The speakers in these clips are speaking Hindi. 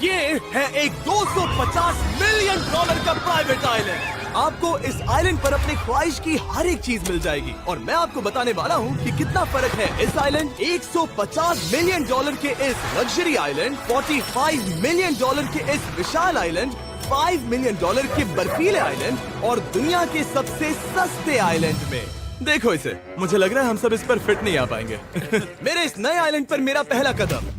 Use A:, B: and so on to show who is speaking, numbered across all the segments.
A: ये है एक 250 मिलियन डॉलर का प्राइवेट आइलैंड। आपको इस आइलैंड पर अपनी ख्वाहिश की हर एक चीज मिल जाएगी और मैं आपको बताने वाला हूँ कि कितना फर्क है इस आइलैंड 150 मिलियन डॉलर के इस लग्जरी आइलैंड, 45 मिलियन डॉलर के इस विशाल आइलैंड, 5 मिलियन डॉलर के बर्फीले आइलैंड और दुनिया के सबसे सस्ते आइलैंड में। देखो इसे, मुझे लग रहा है हम सब इस पर फिट नहीं आ पाएंगे। मेरे इस नए आइलैंड पर मेरा पहला कदम।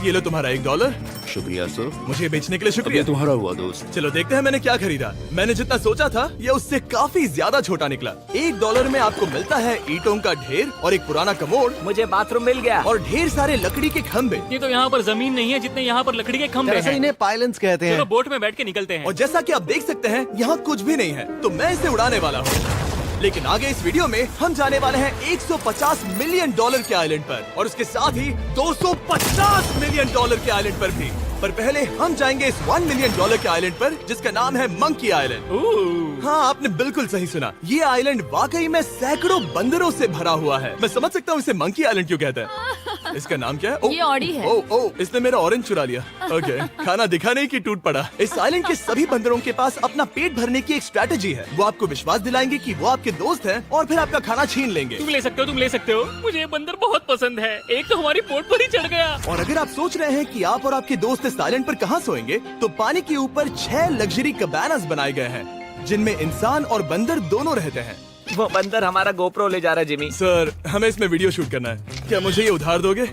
A: ये लो तुम्हारा $1।
B: शुक्रिया सर।
A: मुझे बेचने के लिए
B: अब
A: शुक्रिया।
B: ये तुम्हारा हुआ दोस्त।
A: चलो देखते हैं मैंने क्या खरीदा। मैंने जितना सोचा था ये उससे काफी ज्यादा छोटा निकला। $1 में आपको मिलता है ईंटों का ढेर और एक पुराना कमोड।
C: मुझे बाथरूम मिल गया।
A: और ढेर सारे लकड़ी के खम्भे।
D: ये तो यहाँ पर जमीन नहीं है जितने यहाँ पर लकड़ी के खंभे हैं।
E: इन्हें पाइलन्स कहते
D: चलो
E: हैं।
D: बोट में बैठ के निकलते हैं।
A: और जैसा कि आप देख सकते हैं यहाँ कुछ भी नहीं है, तो मैं इसे उड़ाने वाला हूँ। लेकिन आगे इस वीडियो में हम जाने वाले हैं 150 मिलियन डॉलर के आइलैंड पर और उसके साथ ही 250 मिलियन डॉलर के आइलैंड पर भी। पर पहले हम जाएंगे इस 1 मिलियन डॉलर के आइलैंड पर जिसका नाम है मंकी आइलैंड। हाँ, आपने बिल्कुल सही सुना। ये आइलैंड वाकई में सैकड़ों बंदरों से भरा हुआ है। मैं समझ सकता हूँ इसे मंकी आइलैंड क्यों कहते हैं। इसका नाम क्या है?
F: ये ऑडी है।
A: ओ, इसने मेरा ऑरेंज चुरा लिया। ओके, खाना दिखा नहीं कि टूट पड़ा। इस आइलैंड के सभी बंदरों के पास अपना पेट भरने की एक स्ट्रेटेजी है। वो आपको विश्वास दिलाएंगे कि वो आपके दोस्त हैं और फिर आपका खाना छीन लेंगे।
D: तुम ले सकते हो। मुझे ये बंदर बहुत पसंद है। एक तो हमारी बोट पर ही चढ़ गया।
A: और अगर आप सोच रहे हैं कि आप और आपके दोस्त इस आइलैंड पर कहाँ सोएंगे, तो पानी के ऊपर 6 लग्जरी कबानास बनाए गए हैं जिनमें इंसान और बंदर दोनों रहते हैं।
C: वो बंदर हमारा गोप्रो ले जा रहा है जिमी।
A: सर, हमें इसमें वीडियो शूट करना है। क्या मुझे ये उधार दोगे?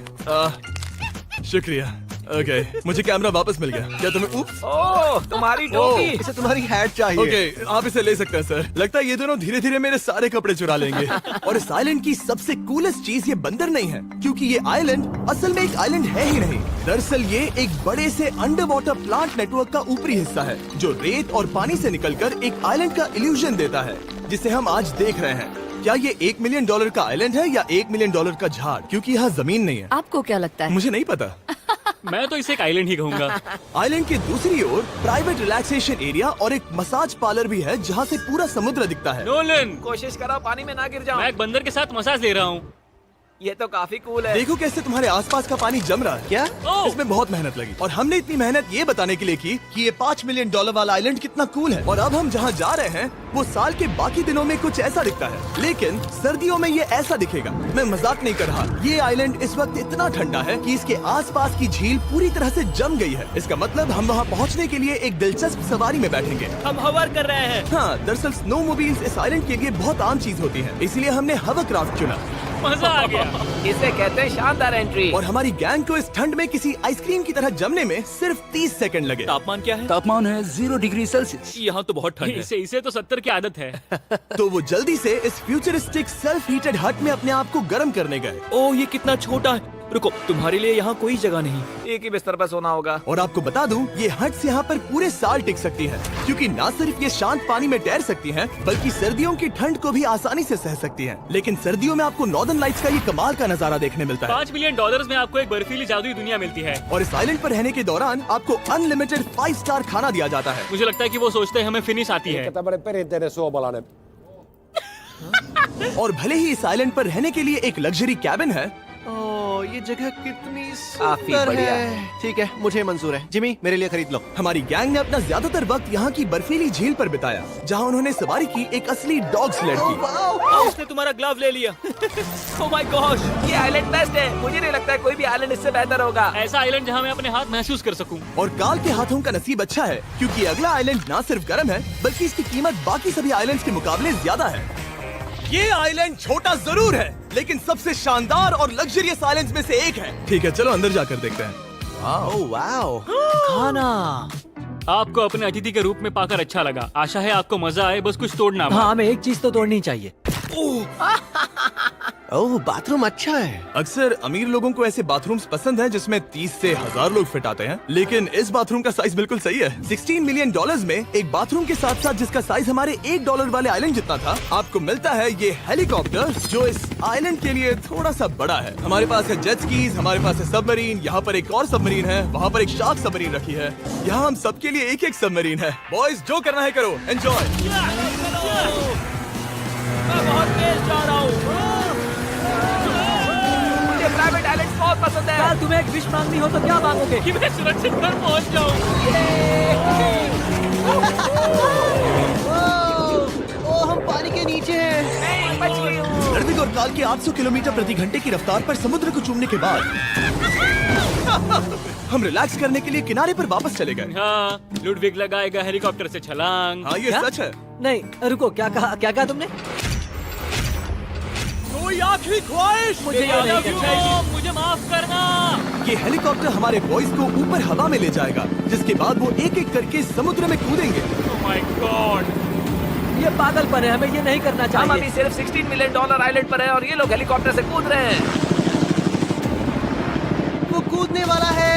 A: शुक्रिया। ओके, मुझे कैमरा वापस मिल गया। क्या तुम्हें? उप्स।
C: ओह, तुम्हारी टोपी।
E: इसे तुम्हारी हैट चाहिए।
A: ओके, आप इसे ले सकते हैं सर। लगता है ये दोनों धीरे धीरे मेरे सारे कपड़े चुरा लेंगे। और इस आइलैंड की सबसे कूलेस्ट चीज ये बंदर नहीं है, क्योंकि ये आइलैंड असल में एक आइलैंड है ही नहीं। दरअसल ये एक बड़े से अंडर वाटर प्लांट नेटवर्क का ऊपरी हिस्सा है जो रेत और पानी से निकलकर एक आइलैंड का इल्यूजन देता है जिसे हम आज देख रहे हैं। क्या ये $1 मिलियन का आइलैंड है या $1 मिलियन का झाड़? क्योंकि यहाँ जमीन नहीं है।
F: आपको क्या लगता है?
A: मुझे नहीं पता।
D: मैं तो इसे एक आइलैंड ही कहूँगा।
A: आइलैंड के दूसरी ओर प्राइवेट रिलैक्सेशन एरिया और एक मसाज पार्लर भी है जहाँ से पूरा समुद्र दिखता है।
D: नोलन,
C: कोशिश करो पानी में ना गिर जाओ।
D: मैं एक बंदर के साथ मसाज ले रहा हूँ।
C: ये तो काफी कूल है।
A: देखो कैसे तुम्हारे आसपास का पानी जम रहा है।
E: क्या?
D: ओह!
A: इसमें बहुत मेहनत लगी और हमने इतनी मेहनत ये बताने के लिए की कि ये $5 मिलियन वाला आइलैंड कितना कूल है। और अब हम जहाँ जा रहे हैं वो साल के बाकी दिनों में कुछ ऐसा दिखता है, लेकिन सर्दियों में ये ऐसा दिखेगा। मैं मजाक नहीं कर रहा। ये आइलैंड इस वक्त इतना ठंडा है कि इसके आसपास की झील पूरी तरह से जम गई है। इसका मतलब हम वहाँ पहुँचने के लिए एक दिलचस्प सवारी में बैठेंगे।
C: हम हवर कर रहे हैं।
A: हाँ, दरअसल स्नोमोबाइल्स इस आइलैंड के लिए बहुत आम चीज होती है, इसलिए हमने हवरक्राफ्ट चुना।
D: मजा आ गया।
C: इसे कहते हैं शानदार एंट्री।
A: और हमारी गैंग को इस ठंड में किसी आइसक्रीम की तरह जमने में सिर्फ 30 सेकंड लगे।
D: तापमान क्या है?
B: तापमान है 0 डिग्री सेल्सियस।
D: यहाँ तो बहुत ठंड है। इसे तो 70 की आदत है।
A: तो वो जल्दी से इस फ्यूचरिस्टिक सेल्फ हीटेड हट में अपने आप को गर्म करने गए।
G: ओह, ये कितना छोटा है। रुको, तुम्हारे लिए यहाँ कोई जगह नहीं।
C: एक ही बिस्तर पर सोना होगा।
A: और आपको बता दूं, ये हट्स यहाँ पर पूरे साल टिक सकती हैं, क्योंकि ना सिर्फ ये शांत पानी में तैर सकती हैं, बल्कि सर्दियों की ठंड को भी आसानी से सह सकती हैं। लेकिन सर्दियों में आपको नॉर्दर्न लाइट्स का ये कमाल का नजारा देखने मिलता है।
D: $5 मिलियन में आपको एक बर्फीली जादुई दुनिया मिलती है।
A: और इस आइलैंड पर रहने के दौरान आपको अनलिमिटेड 5 स्टार खाना दिया जाता है।
D: मुझे लगता है कि वो सोचते हैं हमें फिनिश आती है।
A: और भले ही इस आइलैंड पर रहने के लिए एक लग्जरी कैबिन है,
E: ओह, ये जगह कितनी
C: काफी
E: सुंदर
C: बढ़िया
E: है। ठीक है, मुझे मंजूर है। जिमी, मेरे लिए खरीद लो।
A: हमारी गैंग ने अपना ज्यादातर वक्त यहाँ की बर्फीली झील पर बिताया, जहाँ उन्होंने सवारी की एक असली डॉग स्लेड की।
G: उसने तुम्हारा ग्लव ले लिया। ओह माय गॉश,
C: ये आइलैंड बेस्ट है। मुझे नहीं लगता है कोई भी आइलैंड इससे बेहतर होगा।
D: ऐसा आइलैंड जहाँ मैं अपने हाथ महसूस कर सकूं।
A: और काल के हाथों का नसीब अच्छा है, क्योंकि अगला आइलैंड ना सिर्फ गर्म है, बल्कि इसकी कीमत बाकी सभी आइलैंड्स के मुकाबले ज्यादा है। ये आइलैंड छोटा जरूर है, लेकिन सबसे शानदार और लग्जरियस आइलैंड्स में से एक है। ठीक है, चलो अंदर जाकर देखते हैं।
E: ओह वाओ,
G: खाना।
D: आपको अपने अतिथि के रूप में पाकर अच्छा लगा। आशा है आपको मजा आए, बस कुछ तोड़ना मत।
G: हाँ, हमें एक चीज तो तोड़नी चाहिए।
E: ओह, बाथरूम अच्छा है।
A: अक्सर अमीर लोगों को ऐसे बाथरूम्स पसंद हैं जिसमें 30 से 1000 लोग फिट आते हैं, लेकिन इस बाथरूम का साइज बिल्कुल सही है। $16 मिलियन में एक बाथरूम के साथ साथ जिसका साइज हमारे $1 वाले आइलैंड जितना था, आपको मिलता है ये हेलीकॉप्टर, जो इस आइलैंड के लिए थोड़ा सा बड़ा है। हमारे पास है जेट स्कीज, हमारे पास है सबमरीन, यहाँ पर एक और सबमरीन है, वहाँ पर एक शार्क सबमरीन रखी है। यहाँ हम सबके लिए एक एक सबमरीन है। बॉयज, जो करना है करो, एंजॉय।
G: मैं बहुत तेज जा रहा हूँ।
C: मुझे प्राइवेट आइलैंड बहुत पसंद है।
G: यार, तुम्हें एक विश मांगनी हो तो क्या मांगोगे?
D: कि मैं सुरक्षित घर पहुंच जाऊं।
A: 800 किलोमीटर प्रति घंटे की रफ्तार पर समुद्र को चूमने के बाद हम रिलैक्स करने के लिए किनारे पर वापस चले गए।
D: हाँ, लुडविग लगाएगा हेलीकॉप्टर से छलांग।
A: हाँ, ये सच है।
C: नहीं रुको, क्या कहा तुमने?
A: कोई आखिरी ख्वाहिश?
C: मुझे ये नहीं करना चाहिए।
D: मुझे माफ करना।
A: ये हेलीकॉप्टर हमारे बॉयज को ऊपर हवा में ले जाएगा, जिसके बाद वो एक एक करके समुद्र में कूदेंगे।
D: Oh my God!
C: ये पागलपन है, हमें ये नहीं करना चाहिए।
F: हम अभी सिर्फ $16 मिलियन आइलैंड पर है और ये लोग हेलीकॉप्टर से कूद रहे हैं।
E: वो कूदने वाला है।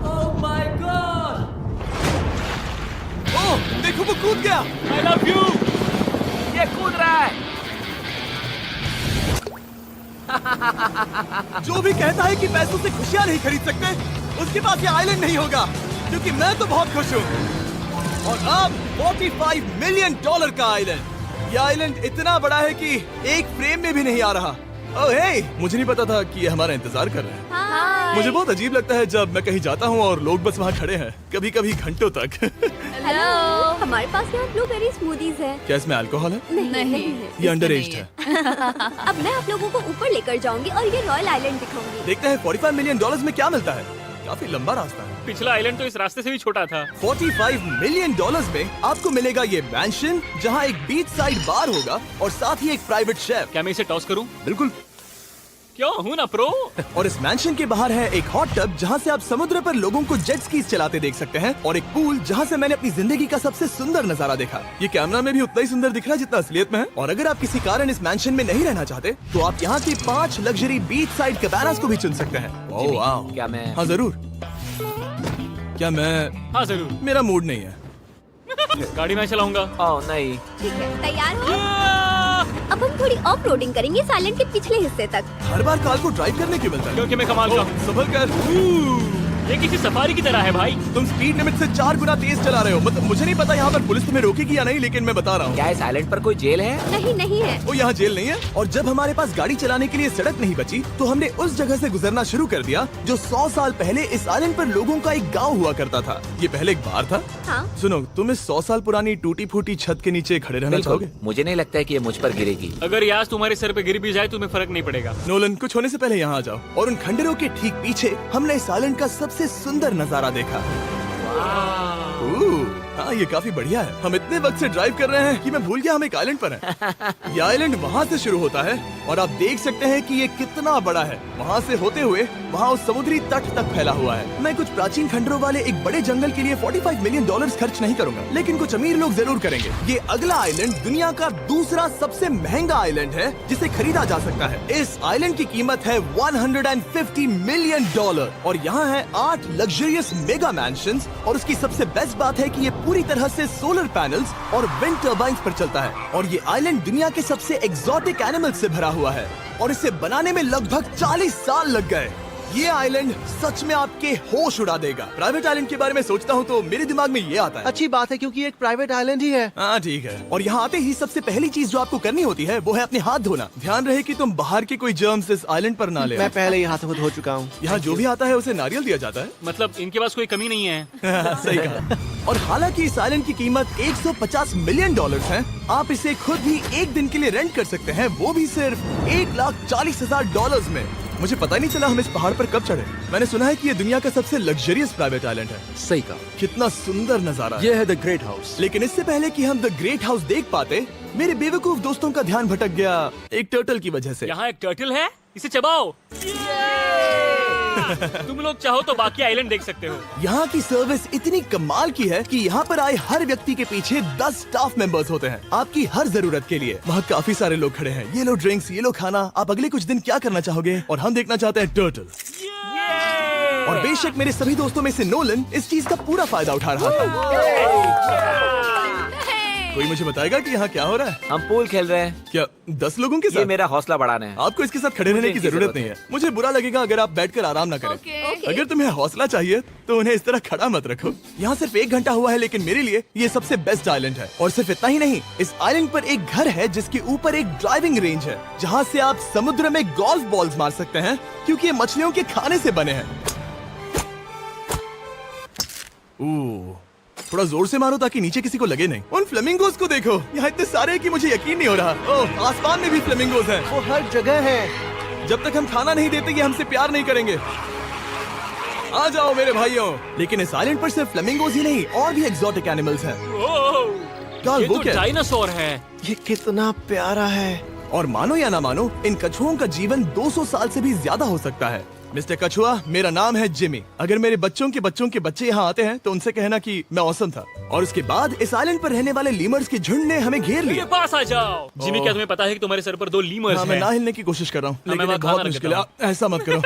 C: Oh my God!
A: ओह, देखो वो कूद गया।
D: I love you!
F: ये कूद रहा है।
A: जो भी कहता है कि पैसों से खुशियां नहीं खरीद सकते, उसके पास ये आइलैंड नहीं होगा, क्योंकि मैं तो बहुत खुश हूँ। और अब $45 मिलियन का आइलैंड। ये आइलैंड इतना बड़ा है कि एक फ्रेम में भी नहीं आ रहा। ओह हे, मुझे नहीं पता था कि ये हमारा इंतजार कर रहे हैं। मुझे बहुत अजीब लगता है जब मैं कहीं जाता हूँ और लोग बस वहाँ खड़े हैं, कभी कभी घंटों तक।
H: हेलो, हमारे पास यहाँ ब्लूबेरी स्मूदीज है।
A: क्या इसमें अल्कोहल है?
H: नहीं
A: ये अंडर एज्ड है।
H: अब मैं आप लोगों को ऊपर लेकर जाऊंगी और ये रॉयल आइलैंड दिखाऊंगी।
A: देखते हैं $45 मिलियन में क्या मिलता है। काफी लंबा रास्ता है।
D: पिछला आइलैंड तो इस रास्ते से भी छोटा था।
A: $45 मिलियन में आपको मिलेगा ये मैंशन, जहाँ एक बीच साइड बार होगा और साथ ही एक प्राइवेट शेफ।
D: क्या मैं इसे टॉस करूं?
A: बिल्कुल।
D: क्यों हूं ना प्रो।
A: और इस मैंशन के बाहर है एक हॉट टब, जहाँ से आप समुद्र पर लोगों को जेट स्कीज चलाते देख सकते हैं, और एक पूल जहाँ से मैंने अपनी जिंदगी का सबसे सुंदर नजारा देखा। ये कैमरा में भी उतना ही सुंदर दिख रहा है जितना असलियत में है। और अगर आप किसी कारण इस मैंशन में नहीं रहना चाहते, तो आप यहाँ की 5 लग्जरी बीच साइड कैबानास को भी चुन सकते हैं। ओह वाह।
F: क्या मैं?
A: हाँ जरूर। क्या मैं?
D: हाँ जरूर।
A: मेरा मूड नहीं है।
D: गाड़ी मैं चलाऊंगा।
F: ओह नहीं।
H: ठीक है, तैयार हो? अब हम थोड़ी ऑफ रोडिंग करेंगे इस आइलैंड के पिछले हिस्से तक।
A: हर बार कार को ड्राइव करने क्यों मिलता है?
D: क्योंकि मैं कमाल का हूं।
A: संभल कर।
D: ये किसी सफारी की तरह है भाई।
A: तुम स्पीड लिमिट से 4 गुना तेज चला रहे हो। मतलब मुझे नहीं पता यहाँ पर पुलिस तुम्हें रोकेगी या नहीं, लेकिन मैं बता रहा हूँ।
F: क्या इस आइलैंड पर कोई जेल है?
H: नहीं है।
A: वो यहाँ जेल नहीं है। और जब हमारे पास गाड़ी चलाने के लिए सड़क नहीं बची, तो हमने उस जगह से गुजरना शुरू कर दिया जो 100 साल पहले इस आइलैंड पर लोगों का एक गांव हुआ करता था। ये पहले एक बार था।
H: हाँ।
A: सुनो, तुम इस 100 साल पुरानी टूटी फूटी छत के नीचे खड़े रहना चाहोगे?
F: मुझे नहीं लगता है कि ये मुझ पर गिरेगी।
D: अगर ये आज तुम्हारे सर पे गिर भी जाए तुम्हें फर्क नहीं पड़ेगा।
A: नोलन, कुछ होने से पहले यहाँ आ जाओ। और उन खंडरों के ठीक पीछे हमने इस आइलैंड का सबसे सुंदर नजारा देखा। हाँ, ये काफी बढ़िया है। हम इतने वक्त से ड्राइव कर रहे हैं कि मैं भूल गया हम एक आइलैंड पर हैं। ये आइलैंड वहाँ से शुरू होता है और आप देख सकते हैं कि ये कितना बड़ा है। वहाँ से होते हुए वहाँ उस समुद्री तट तक फैला हुआ है। मैं कुछ प्राचीन खंडरों वाले एक बड़े जंगल के लिए $45 मिलियन खर्च नहीं करूंगा, लेकिन कुछ अमीर लोग जरूर करेंगे। ये अगला आइलैंड दुनिया का दूसरा सबसे महंगा आइलैंड है जिसे खरीदा जा सकता है। इस आइलैंड की कीमत है $150 मिलियन और यहाँ है 8 लग्जरियस मेगा मैंशंस। और उसकी सबसे बेस्ट बात है कि ये पूरी तरह से सोलर पैनल्स और विंड टर्बाइन्स पर चलता है। और ये आइलैंड दुनिया के सबसे एक्सोटिक एनिमल्स से भरा हुआ है और इसे बनाने में लगभग 40 साल लग गए। ये आइलैंड सच में आपके होश उड़ा देगा। प्राइवेट आइलैंड के बारे में सोचता हूँ तो मेरे दिमाग में ये आता है।
E: अच्छी बात है, क्योंकि एक प्राइवेट आइलैंड ही है।
A: हाँ ठीक है। और यहाँ आते ही सबसे पहली चीज जो आपको करनी होती है वो है अपने हाथ धोना। ध्यान रहे कि तुम बाहर के कोई जर्म्स इस आइलैंड पर ना ले।
E: मैं पहले ही हाथों को धो चुका हूँ।
A: यहाँ जो भी आता है उसे नारियल दिया जाता है।
D: मतलब इनके पास कोई कमी नहीं है।
A: सही कहा। और हालांकि इस आइलैंड की कीमत $150 मिलियन है, आप इसे खुद भी एक दिन के लिए रेंट कर सकते हैं, वो भी सिर्फ $1,40,000 में। मुझे पता ही नहीं चला हम इस पहाड़ पर कब चढ़े। मैंने सुना है कि ये दुनिया का सबसे लग्जरियस प्राइवेट आइलैंड है।
B: सही कहा।
A: कितना सुंदर नजारा है।
B: ये है द ग्रेट हाउस।
A: लेकिन इससे पहले कि हम द ग्रेट हाउस देख पाते, मेरे बेवकूफ दोस्तों का ध्यान भटक गया एक टर्टल की वजह से।
D: यहाँ एक टर्टल है, इसे चबाओ। तुम लोग चाहो तो बाकी आइलैंड देख सकते हो।
A: यहाँ की सर्विस इतनी कमाल की है कि यहाँ पर आए हर व्यक्ति के पीछे 10 स्टाफ मेंबर्स होते हैं आपकी हर जरूरत के लिए। वहाँ काफी सारे लोग खड़े हैं। ये लो ड्रिंक्स, ये लो खाना। आप अगले कुछ दिन क्या करना चाहोगे? और हम देखना चाहते हैं टर्टल। और बेशक मेरे सभी दोस्तों में से नोलन इस चीज का पूरा फायदा उठा रहा था। कोई मुझे बताएगा कि यहाँ क्या हो रहा है?
F: हम पूल खेल रहे हैं।
A: क्या 10 लोगों के
F: ये
A: साथ?
F: मेरा हौसला बढ़ाना है।
A: आपको इसके साथ खड़े रहने की
F: इनकी
A: जरूरत नहीं है। मुझे बुरा लगेगा अगर आप बैठकर आराम ना करें।
H: Okay.
A: अगर तुम्हें हौसला चाहिए तो उन्हें इस तरह खड़ा मत रखो। यहाँ सिर्फ 1 घंटा हुआ है, लेकिन मेरे लिए ये सबसे बेस्ट आइलैंड है। और सिर्फ इतना ही नहीं, इस आइलैंड पर एक घर है जिसके ऊपर एक ड्राइविंग रेंज है, जहाँ से आप समुद्र में गोल्फ बॉल्स मार सकते हैं, क्योंकि ये मछलियों के खाने से बने हैं। थोड़ा जोर से मारो ताकि नीचे किसी को लगे नहीं। उन फ्लेमिंगोज को देखो, यहाँ इतने सारे हैं कि मुझे यकीन नहीं हो रहा। ओह, आसमान में भी फ्लेमिंगोज हैं।
E: वो हर जगह है।
A: जब तक हम खाना नहीं देते ये हमसे प्यार नहीं करेंगे। आ जाओ मेरे भाइयों। लेकिन इस आइलैंड पर सिर्फ फ्लेमिंगोज ही नहीं, और भी एक्सोटिक एनिमल्स हैं।
D: ये
A: वो
D: तो
A: क्या है?
D: डायनासोर है।
E: ये कितना प्यारा है।
A: और मानो या ना मानो, इन कछुओं का जीवन 200 साल से भी ज्यादा हो सकता है। मिस्टर कछुआ, मेरा नाम है जिमी। अगर मेरे बच्चों के बच्चे यहाँ आते हैं तो उनसे कहना कि मैं औसम था। और उसके बाद इस आइलैंड पर रहने वाले लीमर्स के झुंड ने हमें घेर
D: मेरे
A: लिया।
D: पास आ जाओ। जिमी, क्या तुम्हें पता है कि तुम्हारे सर पर 2 लीमर्स
A: हाँ, मैं
D: हैं?
A: ना हिलने की कोशिश कर रहा हूँ,
D: मैं
A: लेकिन
D: वहाँ
A: ये बहुत
D: खाना
A: मुश्किल है।
D: रखता
A: ऐसा मत करो।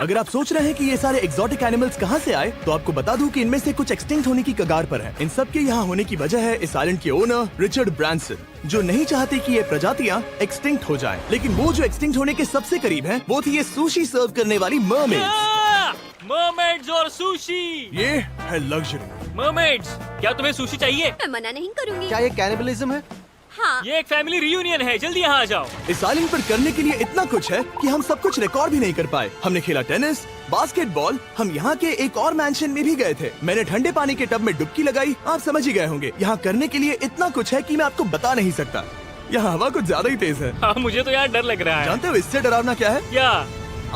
A: अगर आप सोच रहे हैं कि ये सारे एक्सोटिक एनिमल्स कहाँ से आए, तो आपको बता दूं कि इनमें से कुछ एक्सटिंक्ट होने की कगार पर हैं। इन सब के यहाँ होने की वजह है इस आइलैंड के ओनर रिचर्ड ब्रांसन, जो नहीं चाहते कि ये प्रजातियाँ एक्सटिंक्ट हो जाएं। लेकिन वो जो एक्सटिंक्ट होने के सबसे करीब हैं, वो थी ये सुशी सर्व करने वाली मरमेड्स।
D: मर्मेड्स और सुशी।
A: ये है लग्जरी।
D: मर्मेड्स, क्या तुम्हें सुशी चाहिए?
H: मैं मना नहीं करूंगी।
E: क्या ये कैनिबलिज्म है?
H: हाँ।
D: ये एक फैमिली रियूनियन है, जल्दी यहाँ आ जाओ।
A: इस आइलैंड पर करने के लिए इतना कुछ है कि हम सब कुछ रिकॉर्ड भी नहीं कर पाए। हमने खेला टेनिस, बास्केटबॉल, हम यहाँ के एक और मैंशन में भी गए थे। मैंने ठंडे पानी के टब में डुबकी लगाई। आप समझ ही गए होंगे, यहाँ करने के लिए इतना कुछ है कि मैं आपको बता नहीं सकता। यहाँ हवा कुछ ज्यादा ही तेज है।
D: हाँ, मुझे तो यार डर लग रहा है।
A: जानते हो इससे डरावना क्या है?
D: क्या?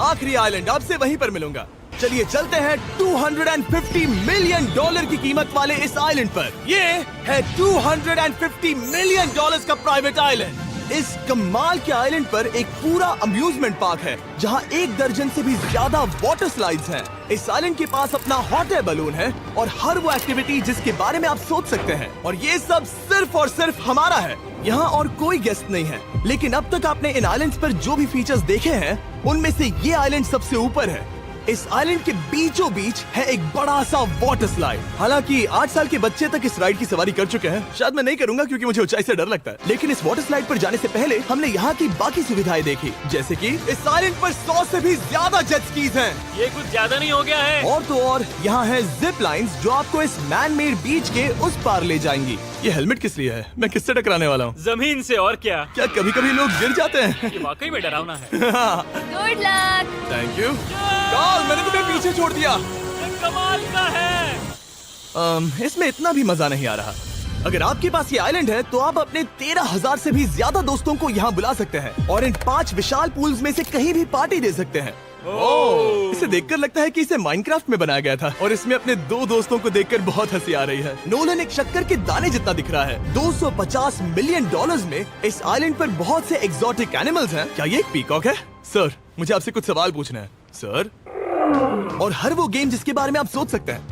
A: आखिरी आइलैंड, आपसे वहीं पर मिलूंगा। चलिए चलते हैं $250 मिलियन की कीमत वाले इस आइलैंड पर। ये है $250 मिलियन का प्राइवेट आइलैंड। इस कमाल के आइलैंड पर एक पूरा अम्यूजमेंट पार्क है, जहां 1 दर्जन से भी ज्यादा वाटर स्लाइड्स हैं। इस आइलैंड के पास अपना हॉट एयर बलून है और हर वो एक्टिविटी जिसके बारे में आप सोच सकते हैं। और ये सब सिर्फ और सिर्फ हमारा है। यहाँ और कोई गेस्ट नहीं है। लेकिन अब तक आपने इन आइलैंड्स पर जो भी फीचर्स देखे हैं, उनमें से ये आइलैंड सबसे ऊपर है। इस आइलैंड के बीचों बीच है एक बड़ा सा वाटर स्लाइड। हालांकि 8 साल के बच्चे तक इस राइड की सवारी कर चुके हैं। शायद मैं नहीं करूंगा क्योंकि मुझे ऊंचाई से डर लगता है। लेकिन इस वाटर स्लाइड पर जाने से पहले हमने यहाँ की बाकी सुविधाएं देखी, जैसे कि इस आइलैंड पर 100 से भी ज्यादा जेट स्कीज हैं।
D: ये कुछ ज्यादा नहीं हो गया है?
A: और तो और यहाँ है जिप लाइन्स जो आपको इस मैन मेड बीच के उस पार ले जाएंगी। ये हेलमेट किस लिए है? मैं किससे टकराने वाला हूँ?
D: जमीन से, और क्या?
A: क्या कभी कभी लोग गिर जाते हैं?
D: ये वाकई में डरावना है।
H: Good luck.
A: Thank you. Carl, मैंने तुम्हें पीछे छोड़ दिया।
D: ये कमाल का है।
A: इसमें इतना भी मजा नहीं आ रहा। अगर आपके पास ये आइलैंड है तो आप अपने 13,000 से भी ज्यादा दोस्तों को यहाँ बुला सकते हैं और इन 5 विशाल पूल्स में से कहीं भी पार्टी दे सकते हैं। ओह, इसे देखकर लगता है कि इसे माइनक्राफ्ट में बनाया गया था और इसमें अपने 2 दोस्तों को देखकर बहुत हंसी आ रही है। नोलन एक शक्कर के दाने जितना दिख रहा है। $250 मिलियन में इस आइलैंड पर बहुत से एक्सोटिक एनिमल्स हैं। क्या ये एक पीकॉक है? सर, मुझे आपसे कुछ सवाल पूछना है सर। और हर वो गेम जिसके बारे में आप सोच सकते हैं।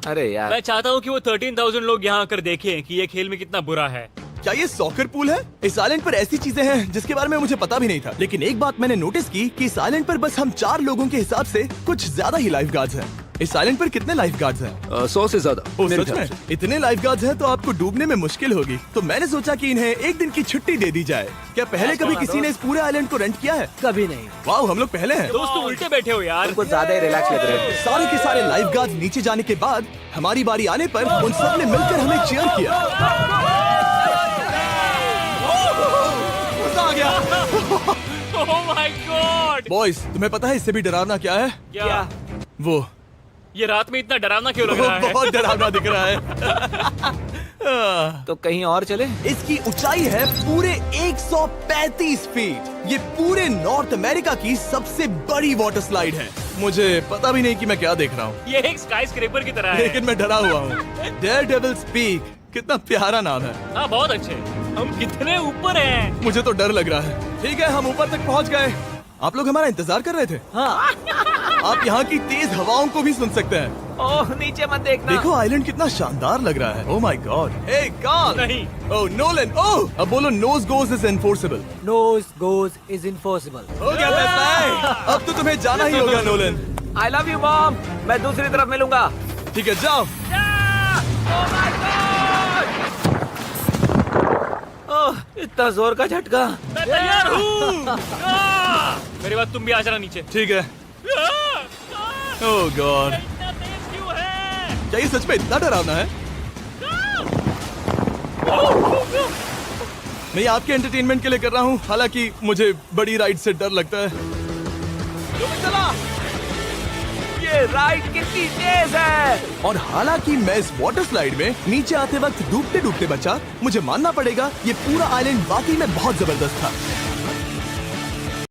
F: अरे यार,
D: मैं चाहता हूँ कि वो 13,000 लोग यहाँ आकर देखें कि ये खेल में कितना बुरा है।
A: क्या ये सॉकर पूल है? इस आइलैंड पर ऐसी चीजें हैं जिसके बारे में मुझे पता भी नहीं था। लेकिन एक बात मैंने नोटिस की कि इस आइलैंड पर बस हम 4 लोगों के हिसाब से कुछ ज्यादा ही लाइफ गार्ड्स हैं। इस आइलैंड पर कितने लाइफ गार्ड्स हैं?
B: 100 से ज्यादा।
A: ओह,
B: मेरे
A: सच
B: ख्याल
A: में?
B: से।
A: इतने लाइफ गार्ड्स हैं तो आपको डूबने में मुश्किल होगी। तो मैंने सोचा कि इन्हें एक दिन की छुट्टी दे दी जाए। क्या पहले कभी किसी ने इस पूरे आइलैंड को रेंट किया है?
E: कभी नहीं।
A: वाह, हम लोग पहले हैं।
D: दोस्त, तुम उल्टे बैठे हो यार।
F: कुछ ज्यादा ही रिलैक्स लग रहे हैं।
A: सारे के सारे लाइफ गार्ड्स नीचे जाने के बाद हमारी बारी आने पर उन सब ने मिलकर हमें चीयर किया। मजा आ गया।
D: ओह माय गॉड।
A: बॉयज, तुम्हें पता है इससे भी डरावना क्या है?
D: क्या?
A: वो
D: ये रात में इतना डरावना क्यों लग रहा है?
A: बहुत डरावना दिख रहा है।
F: तो कहीं और चले?
A: इसकी ऊंचाई है पूरे 135 फीट। ये पूरे नॉर्थ अमेरिका की सबसे बड़ी वाटर स्लाइड है। मुझे पता भी नहीं कि मैं क्या देख रहा हूँ,
D: ये एक स्काई स्क्रेपर की तरह है।
A: लेकिन मैं डरा हुआ हूँ। डेयरडेविल्स पीक, कितना प्यारा नाम है।
D: हाँ, बहुत अच्छे। हम कितने ऊपर हैं?
A: मुझे तो डर लग रहा है। ठीक है, हम ऊपर तक पहुँच गए। आप लोग हमारा इंतजार कर रहे थे?
F: हाँ।
A: आप यहाँ की तेज हवाओं को भी सुन सकते हैं।
F: ओह, नीचे मत देखना।
A: देखो आइलैंड कितना शानदार लग रहा है। Oh my god. Hey Carl.
D: नहीं।
A: Oh Nolan. ओह, अब बोलो nose goes is enforceable.
E: Nose goes is enforceable.
A: हो गया फैसला। अब तो तुम्हें जाना ही होगा Nolan.
F: I love you mom. मैं दूसरी तरफ मिलूंगा।
A: ठीक है, जाओ।
F: ओह, इतना जोर का झटका।
D: मैं तैयार हूँ। मेरे बाद तुम भी आ जाना नीचे।
A: ठीक है। ओह गॉड,
D: इतना तेज क्यों है?
A: क्या ये सच में इतना डरावना है? मैं ये आपके एंटरटेनमेंट के लिए कर रहा हूँ, हालांकि मुझे बड़ी राइड से डर लगता है।
D: जो मैं चला।
F: ये राइड कितनी तेज है।
A: और हालांकि मैं इस वाटर स्लाइड में नीचे आते वक्त डूबते डूबते बचा, मुझे मानना पड़ेगा ये पूरा आइलैंड वाकई में बहुत जबरदस्त था।